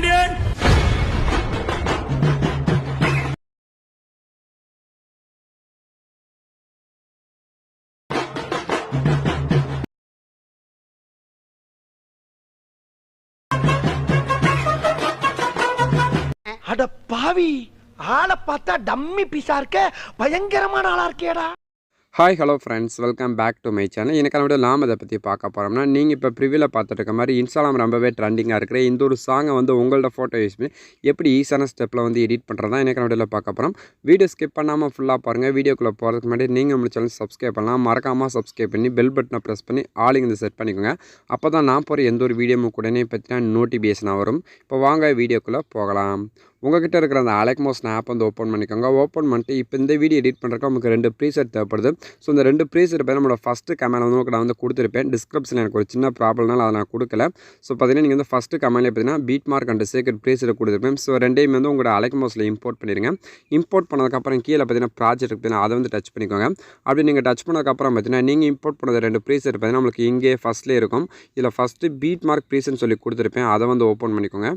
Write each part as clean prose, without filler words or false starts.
Indian. அட பாவி, ஆளை பார்த்தா டம்மி பீஸா இருக்க, பயங்கரமான ஆளா இருக்கேடா. Hi hello friends, welcome back to my channel. எனக்கான வீடியோ நாம் அதை பற்றி பார்க்க போகிறோம்னா, நீங்கள் இப்போ ப்ரிவியூவில் பார்த்துட்டு இருக்க மாதிரி இன்ஸ்டாகிராம் ரொம்பவே ட்ரெண்டிங்காக இருக்கிற இந்த ஒரு சாங்கை வந்து உங்களோட ஃபோட்டோ யூஸ் பண்ணி எப்படி ஈஸியான ஸ்டெப்பில் வந்து எடிட் பண்ணுறது தான் எனக்கான வீடியோவில் பார்க்க போகிறோம். வீடியோ ஸ்கிப் பண்ணாமல் ஃபுல்லாக பாருங்கள். வீடியோக்குள்ளே போகிறதுக்கு முன்னாடி நீங்கள் நம்ம சேனல் சப்ஸ்கிரைப் பண்ணலாம். மறக்காமல் சப்ஸ்கிரைப் பண்ணி பெல் பட்டனை ப்ரெஸ் பண்ணி ஆலிங் இந்த செட் பண்ணிக்கோங்க. அப்போ தான் நான் போகிற எந்த ஒரு வீடியோவும் உடனே பற்றினா நோட்டிஃபிகேஷனாக வரும். இப்போ வாங்க வீடியோக்குள்ளே போகலாம். உங்கள்கிட்ட இருக்கிற அந்த அலெக்மோஷன் ஆப் வந்து ஓப்பன் பண்ணிக்கோங்க. ஓப்பன் பண்ணிட்டு இப்போ இந்த வீடியோ எடிட் பண்ணுறதுக்கு நமக்கு 2 ப்ரீசெட் தேவைப்படுது. ஸோ இந்த 2 ப்ரீசெட் பேர் நம்மளோட ஃபஸ்ட்டு கமெண்ட் வந்து நான் வந்து கொடுத்துருப்பேன். டிஸ்கிரிப்ஷனில் எனக்கு ஒரு சின்ன ப்ராப்ளம்னால அதை நான் கொடுக்கல. ஸோ பார்த்தீங்கன்னா நீங்கள் வந்து ஃபஸ்ட்டு கமெண்ட்லேயே பார்த்தீங்கன்னா பீட் மார்க் அண்ட் சேக்கட் ப்ரீசெட் கொடுத்துருப்பேன். ஸோ ரெண்டையும் வந்து உங்களோட அலெக்மோஸில் இம்போர்ட் பண்ணிடுங்க. இம்போர்ட் பண்ணதுக்கப்புறம் கீழே பார்த்தீங்கன்னா ப்ராஜெக்ட் பார்த்தீங்கன்னா அதை வந்து டச் பண்ணிக்கோங்க. அப்படி நீங்கள் டச் பண்ணதுக்கப்புறம் பார்த்தீங்கன்னா நீங்கள் இம்போர்ட் பண்ணது 2 ப்ரீசெட் பார்த்தீங்கன்னா நம்மளுக்கு இங்கே ஃபஸ்ட்லேயே இருக்கும். இதில் ஃபஸ்ட்டு பீட் மார்க் ப்ரீசெட்னு சொல்லி கொடுத்துருப்பேன். அதை வந்து ஓப்பன் பண்ணிக்கோங்க.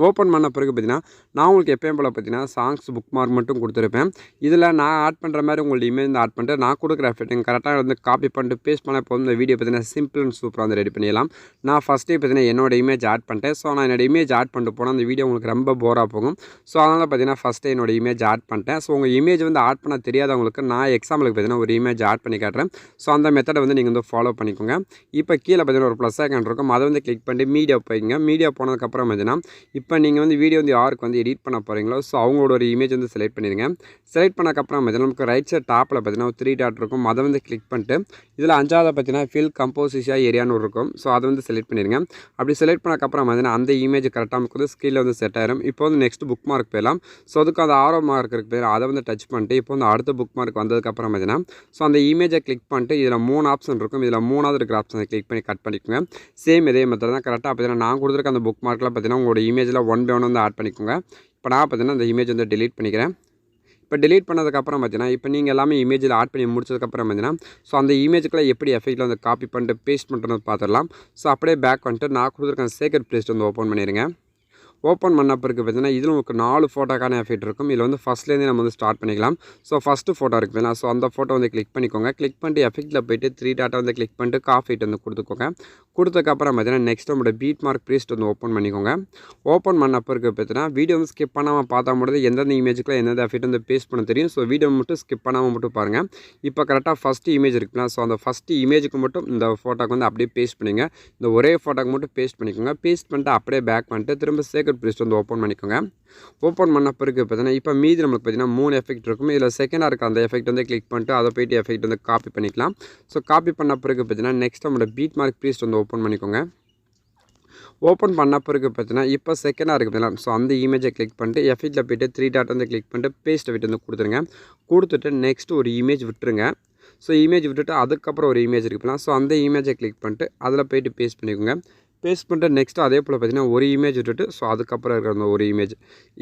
ஓப்பன் பண்ண பிறகு பார்த்தீங்கன்னா நான் உங்களுக்கு எப்பயும் போல் பார்த்தீங்கன்னா சாங்ஸ் புக் மார்க் மட்டும் கொடுத்துருப்பேன். இதில் நான் ஆட் பண்ணுற மாதிரி உங்களோட இமேஜ் வந்து ஆட் பண்ணிட்டு நான் கொடுக்குற எஃபெக்ட் கரெக்டாக வந்து காப்பி பண்ணிட்டு பேஸ்ட் பண்ண போதும். இந்த வீடியோ பார்த்தீங்கன்னா சிம்பிள் அண்ட் சூப்பராக வந்து ரெடி பண்ணிடலாம். நான் ஃபஸ்ட்டே பார்த்தீங்கன்னா என்னோட இமேஜ் ஆட் பண்ணிட்டேன். ஸோ நான் என்னோட இமேஜ் ஆட் பண்ணிட்டு போனால் அந்த வீடியோ உங்களுக்கு ரொம்ப போராக போகும். ஸோ அதனால் பார்த்தீங்கன்னா ஃபஸ்ட்டே என்னோட இமேஜ் ஆட் பண்ணிட்டேன். ஸோ உங்கள் இமேஜ் வந்து ஆட் பண்ண தெரியாதவங்களுக்கு நான் எக்ஸாம்பிளுக்கு பார்த்தீங்கன்னா ஒரு இமேஜ் ஆட் பண்ணி காட்டுறேன். ஸோ அந்த மெத்தடை வந்து நீங்கள் வந்து ஃபாலோ பண்ணிக்கோங்க. இப்போ கீழே பார்த்தீங்கன்னா ஒரு ப்ளஸ் ஐக்கான் இருக்கும். அதை வந்து கிளிக் பண்ணி மீடியா போய்ங்க. மீடியா போனதுக்கப்புறம் பார்த்தீங்கன்னா இப்போ நீங்கள் வந்து வீடியோ வந்து யாருக்கு வந்து எடிட் பண்ண போகிறீங்களோ ஸோ அவங்களோட ஒரு இமேஜ் வந்து செலக்ட் பண்ணிடுங்க. செலக்ட் பண்ணக்கப்புறம் பார்த்தீங்கன்னா நமக்கு ரைட் சைட் டாப்பில் பார்த்தீங்கன்னா ஒரு 3 டாட் இருக்கும். அதை வந்து கிளிக் பண்ணிட்டு இதில் 5ஆவது பார்த்தீங்கன்னா ஃபில் கம்போசிஷன் ஏரியான்னு இருக்கும். ஸோ அதை வந்து செலக்ட் பண்ணிடுங்க. அப்படி செலக்ட் பண்ணக்கப்புறம் பார்த்தீங்கன்னா அந்த இமேஜ் கரெக்டாக நமக்கு வந்து ஸ்க்ரீனில் வந்து செட் ஆயிரும். இப்போ வந்து நெக்ஸ்ட் புக் மார்க் போயிடலாம். ஸோ அதுக்கு அந்த ஆரோ மார்க் இருக்கு பேர் அதை வந்து டச் பண்ணிட்டு இப்போ வந்து அடுத்த புக் மார்க் வந்ததுக்கப்புறம் பார்த்தீங்கன்னா ஸோ அந்த இமேஜை கிளிக் பண்ணிட்டு இதில் 3 ஆப்ஷன் இருக்கும். இதில் 3ஆவது இருக்கிற ஆப்ஷனை கிளிக் பண்ணி கட் பண்ணிக்கோங்க. சேம் இதே மெத்தட் தான் கரெக்டாக பார்த்தீங்கன்னா நான் கொடுத்துருக்க அந்த புக் மார்க்கில் பார்த்தீங்கன்னா உங்களோட இமேஜில் 1 by 1 வந்து ஆட் பண்ணிக்கோங்க. இப்போ நான் பார்த்தீங்கன்னா அந்த இமேஜ் வந்து டெலீட் பண்ணிக்கிறேன். இப்போ டெலீட் பண்ணதுக்கப்புறம் பார்த்தீங்கன்னா இப்போ நீங்கள் எல்லாமே இமேஜில் ஆட் பண்ணி முடிச்சதுக்கப்புறம் பார்த்தீங்கன்னா ஸோ அந்த இமேஜுக்குள்ளே எப்படி எஃபெக்ட்டில் வந்து காப்பி பண்ணிட்டு பேஸ்ட் பண்ணுறது பார்த்துடலாம். ஸோ அப்படியே பேக் வந்துட்டு நான் கொடுத்துருக்கேன் சேக்கட் ப்ளேஸ்ட் வந்து ஓப்பன் பண்ணிடுங்க. ஓப்பன் பண்ண பிறகு பார்த்தீங்கன்னா இதில் உங்களுக்கு 4 ஃபோட்டோக்கான எஃபெக்ட் இருக்கும். இதில் வந்து ஃபஸ்ட்லேருந்தே நம்ம வந்து ஸ்டார்ட் பண்ணிக்கலாம். ஸோ ஃபஸ்ட்டு ஃபோட்டோ இருக்குதுங்களா, ஸோ அந்த ஃபோட்டோ வந்து கிளிக் பண்ணிக்கோங்க. கிளிக் பண்ணிட்டு எஃபெக்ட்டில் போய்ட்டு 3 டாட்டை வந்து கிளிக் பண்ணிட்டு காஃபைட் வந்து கொடுத்துக்கோங்க. கொடுத்ததுக்கப்புறம் பார்த்தீங்கன்னா நெக்ஸ்ட் நம்மளோட பீட் மார்க் ப்ரீஸ்ட் வந்து ஓப்பன் பண்ணிக்கோங்க. ஓப்பன் பண்ண பிறகு பார்த்தீங்கன்னா வீடியோ வந்து ஸ்கிப் பண்ணாமல் பார்த்தா முடியாது எந்தெந்த இமேஜுக்குள்ள எந்தெந்த எஃபெக்ட் வந்து பேஸ்ட் பண்ண தெரியும். ஸோ வீடியோ மட்டும் ஸ்கிப் பண்ணாமல் மட்டும் பாருங்கள். இப்போ கரெக்டாக ஃபஸ்ட்டு இமேஜ் இருக்குங்களா, ஸோ அந்த ஃபஸ்ட்டு இமேஜுக்கு மட்டும் இந்த ஃபோட்டோக்கு வந்து அப்படியே பேஸ்ட் பண்ணிங்க. இந்த ஒரே ஃபோட்டோக்கு மட்டும் பேஸ்ட் பண்ணிக்கோங்க. பேஸ்ட் பண்ணிட்டு அப்படியே பேக் பண்ணிட்டு திரும்ப சேக்கட் ப்ரீஸ்ட் வந்து ஓப்பன் பண்ணிக்கோங்க. ஓப்பன் பண்ண பிறகு பார்த்தீங்கன்னா இப்போ மீதி நம்மளுக்கு பார்த்தீங்கன்னா 3 எஃபெக்ட் இருக்கும். இதில் செகண்டாக இருக்க அந்த எஃபெக்ட் வந்து கிளிக் பண்ணிட்டு அதை போய்ட்டு எஃபெக்ட் வந்து காப்பி பண்ணிக்கலாம். ஸோ காப்பி பண்ண பிறகு பார்த்தீங்கன்னா நெக்ஸ்ட் நம்மளோட பீட் மார்க் ப்ரீஸ்ட் வந்து ஓப்பன் பண்ணிக்கோங்க. ஓப்பன் பண்ண பிறகு பார்த்தீங்கன்னா இப்போ செகண்டாக இருக்குது பார்த்தீங்கன்னா ஸோ அந்த இமேஜை கிளிக் பண்ணிட்டு எஃபெக்ட்டில் போய்ட்டு 3 டாட் வந்து கிளிக் பண்ணிட்டு பேஸ்ட் எஃபெக்ட் வந்து கொடுத்துருங்க. கொடுத்துட்டு நெக்ஸ்ட் ஒரு இமேஜ் விட்டுருங்க. ஸோ இமேஜ் விட்டுட்டு அதுக்கப்புறம் ஒரு இமேஜ் இருக்குதுனா ஸோ அந்த இமேஜை கிளிக் பண்ணிட்டு அதில் போய்ட்டு பேஸ்ட் பண்ணிக்கோங்க. பேஸ்ட் பண்ணிட்டு நெக்ஸ்ட்டு அதே போல் பார்த்தீங்கன்னா ஒரு இமேஜ் விட்டுட்டு ஸோ அதுக்கப்புறம் இருக்கிற அந்த ஒரு இமேஜ்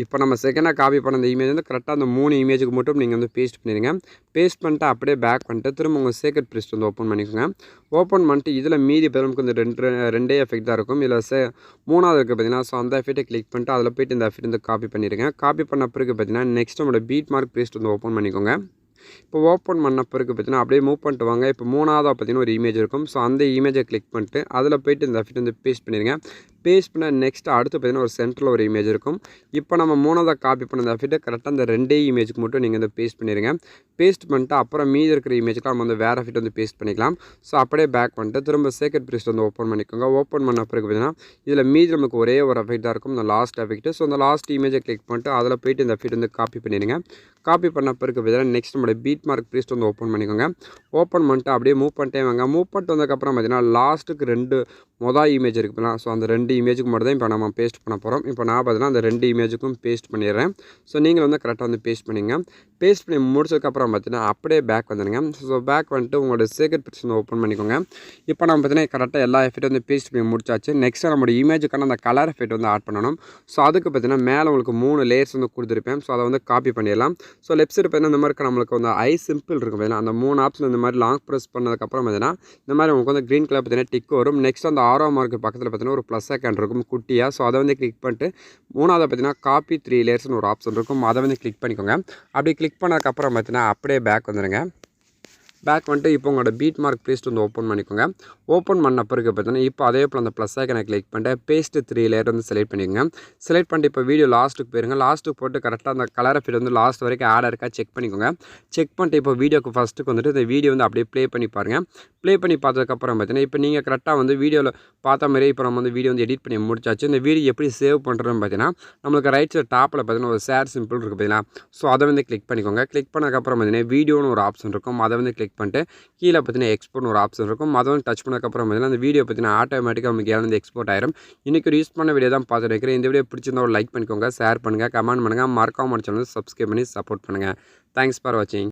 இப்போ நம்ம செகண்டாக காப்பி பண்ண அந்த இமேஜ் வந்து கரெக்டாக அந்த 3 இமேஜுக்கு மட்டும் நீங்கள் வந்து பேஸ்ட் பண்ணிடுங்க. பேஸ்ட் பண்ணிட்டு அப்படியே பேக் பண்ணிட்டு திரும்ப உங்கள் சேக்கட் ப்ரீஸ்ட் வந்து ஓப்பன் பண்ணிக்கோங்க. ஓப்பன் பண்ணிட்டு இதில் மீதி நமக்கு இந்த ரெண்டே எஃபெக்ட் தான் இருக்கும். இதில் 3ஆவது இருக்குது பார்த்தீங்கன்னா ஸோ அந்த எஃபெக்ட்டை கிளிக் பண்ணிட்டு அதில் போய்ட்டு இந்த எஃபெக்ட் வந்து காப்பி பண்ணிடுங்க. காப்பி பண்ண பிறகு பார்த்தீங்கன்னா நெக்ஸ்ட் நம்மளோட பீட் மார்க் ப்ரீஸ்ட் வந்து ஓப்பன் பண்ணிக்கோங்க. இப்போ ஓப்பன் பண்ண பிறகு பார்த்தீங்கன்னா அப்படியே மூவ் பண்ணிட்டு வாங்க. இப்போ 3ஆவதாக பார்த்தீங்கன்னா ஒரு இமேஜ் இருக்கும். ஸோ அந்த இமேஜை கிளிக் பண்ணிட்டு அதில் போய்ட்டு இந்த எஃபெக்ட் வந்து பேஸ்ட் பண்ணிடுங்க. பேஸ்ட் பண்ண நெக்ஸ்ட் அடுத்து பார்த்தீங்கன்னா ஒரு சென்டரில் ஒரு இமேஜ் இருக்கும். இப்போ நம்ம 3ஆவதாக காப்பி பண்ண அந்த எஃபெக்ட்டை கரெக்டாக அந்த 2 இமேஜுக்கு மட்டும் நீங்கள் வந்து பேஸ்ட் பண்ணிடுங்க. பேஸ்ட் பண்ணிட்டு அப்புறம் மீதி இருக்கிற இமேஜுக்கு நம்ம வந்து வேறு எஃபெக்ட் வந்து பேஸ்ட் பண்ணிக்கலாம். ஸோ அப்படியே பேக் பண்ணிட்டு திரும்ப சேக்கட் ப்ரீஸ்ட் வந்து ஓப்பன் பண்ணிக்கோங்க. ஓப்பன் பண்ண பிறகு பார்த்தீங்கன்னா இதில் மீதி நமக்கு ஒரே ஒரு எஃபெக்ட் தான் இருக்கும், இந்த லாஸ்ட் எஃபெக்ட். ஸோ அந்த லாஸ்ட் இமேஜை கிளிக் பண்ணிட்டு அதில் போய்ட்டு இந்த எஃபெக்ட் வந்து காப்பி பண்ணிடுங்க. காப்பி பண்ண பிறகு பார்த்தீங்கன்னா நெக்ஸ்ட் நம்மளோட பீட் மார்க் ப்ரீஸ்ட் வந்து ஓப்பன் பண்ணிக்கோங்க. ஓப்பன் பண்ணிட்டு அப்படியே மூவ் பண்ணிட்டே வாங்க. மூவ் பண்ணிட்டு வந்ததுக்கப்புறம் பார்த்தீங்கன்னா லாஸ்ட்டுக்கு 2 மொதல் இமேஜ் இருக்குதுங்களா, ஸோ அந்த 2 இமேஜுக்கு மட்டும் தான் இப்போ நம்ம பேஸ்ட் பண்ண போகிறோம். இப்போ நான் பார்த்தீங்கன்னா அந்த 2 இமேஜுக்கும் பேஸ்ட் பண்ணிடுறேன். ஸோ நீங்கள் வந்து கரெக்டாக வந்து பேஸ்ட் பண்ணிங்க. பேஸ்ட் பண்ணி முடிச்சதுக்கப்புறம் பார்த்தீங்கன்னா அப்படியே பேக் வந்துடுங்க. ஸோ பேக் வந்துட்டு உங்களோட சேக்கட் ப்ரீஸ்ட் வந்து ஓப்பன் பண்ணிக்கோங்க. இப்போ நம்ம பார்த்தீங்கன்னா கரெக்டாக எல்லா எஃபெக்ட் வந்து பேஸ்ட் பண்ணி முடிச்சாச்சு. நெக்ஸ்ட்டு நம்மளோட இமேஜுக்கான அந்த கலர் எஃபெக்ட் வந்து ஆட் பண்ணணும். ஸோ அதுக்கு பார்த்தீங்கன்னா மேலே உங்களுக்கு 3 லேயர்ஸ் வந்து கொடுத்துருப்பேன். ஸோ அதை வந்து காப்பி பண்ணிடலாம். ஸோ லெஃப்ட் சைடு பார்த்தீங்கன்னா இந்த மாதிரி நம்மளுக்கு வந்து ஐ சிம்பிள் இருக்கும் பார்த்தீங்கன்னா அந்த 3 ஆப்ஷன் இந்த மாதிரி லாங் ப்ரெஸ் பண்ணதுக்கப்புறம் பார்த்தீங்கன்னா இந்த மாதிரி உங்களுக்கு வந்து க்ரீன் கலர் பார்த்தீங்கன்னா டிக் வரும். நெக்ஸ்ட் அந்த ஆரோ மார்க்கு பக்கத்தில் பார்த்தீங்கன்னா ஒரு ப்ளஸ் ஐக்கான் இருக்கும் குட்டியாக. ஸோ அதை வந்து கிளிக் பண்ணிட்டு மூணாவது பார்த்தீங்கன்னா காப்பி 3 லேயர்ஸ்னு ஒரு ஆப்ஷன் இருக்கும். அதை வந்து கிளிக் பண்ணிக்கோங்க. அப்படி கிளிக் பண்ணதுக்கப்புறம் பார்த்தீங்கன்னா அப்படியே பேக் வந்துடுங்க. பேக் வந்துட்டு இப்போ உங்களோட பீட் மார்க் பேஸ்ட் வந்து ஓப்பன் பண்ணிக்கோங்க. ஓப்பன் பண்ண பிறகு பார்த்தீங்கன்னா இப்போ அதே போல் அந்த ப்ளஸ் ஐக்கனை கிளிக் பண்ணிட்டு பேஸ்ட் 3 லேயர் வந்து செலக்ட் பண்ணிக்கோங்க. செலக்ட் பண்ணிட்டு இப்போ வீடியோ லாஸ்ட்டுக்கு போயிருங்க. லாஸ்ட்டுக்கு போட்டு கரெக்டாக அந்த கலர் ஃபீட் வந்து லாஸ்ட் வரைக்கும் ஆட் இருக்கா செக் பண்ணிக்கோங்க. செக் பண்ணிட்டு இப்போ வீடியோக்கு ஃபஸ்ட்டுக்கு வந்துட்டு இந்த வீடியோ வந்து அப்படியே ப்ளே பண்ணி பாருங்கள். ப்ளே பண்ணி பார்த்ததுக்கப்புறம் பார்த்தீங்கன்னா இப்போ நீங்கள் கரெக்டாக வந்து வீடியோவில் பார்த்த மாதிரி இப்போ நம்ம வந்து வீடியோ வந்து எடிட் பண்ணி முடிச்சாச்சு. இந்த வீடியோ எப்படி சேவ் பண்ணுறோன்னு பார்த்தீங்கன்னா நம்மளுக்கு ரைட் சைடு டாப்பில் பார்த்தீங்கன்னா ஒரு ஷேர் சிம்பிள் இருக்குது பார்த்தீங்கன்னா. ஸோ அதை வந்து கிளிக் பண்ணிக்கோங்க. கிளிக் பண்ணதுக்கப்புறம் பார்த்தீங்கன்னா வீடியோன்னு ஒரு ஆப்ஷன் இருக்கும். அதை வந்து கிளிக் பண்ணிட்டு கீழே பார்த்தீங்கன்னா எக்ஸ்போர்ட்னு ஒரு ஆப்ஷன் இருக்கும். அதை வந்து டச் பண்ணதுக்கப்புறம் பார்த்தீங்கன்னா அந்த வீடியோ பார்த்தீங்கன்னா ஆட்டோமேட்டிக்காக நமக்கு வந்து எக்ஸ்போர்ட் ஆயிரும். இன்றைக்கி ஒரு யூஸ் பண்ண வீடியோ தான் பார்த்துட்டு இருக்கிறேன். இந்த வீடியோ பிடிச்சிருந்தா ஒரு லைக் பண்ணிக்கோங்க, ஷேர் பண்ணுங்கள், கமெண்ட் பண்ணுங்கள், மறக்காம சேனல் சப்ஸ்கிரைப் பண்ணி சப்போர்ட் பண்ணுங்கள். தேங்க்ஸ் ஃபார் வாட்சிங்.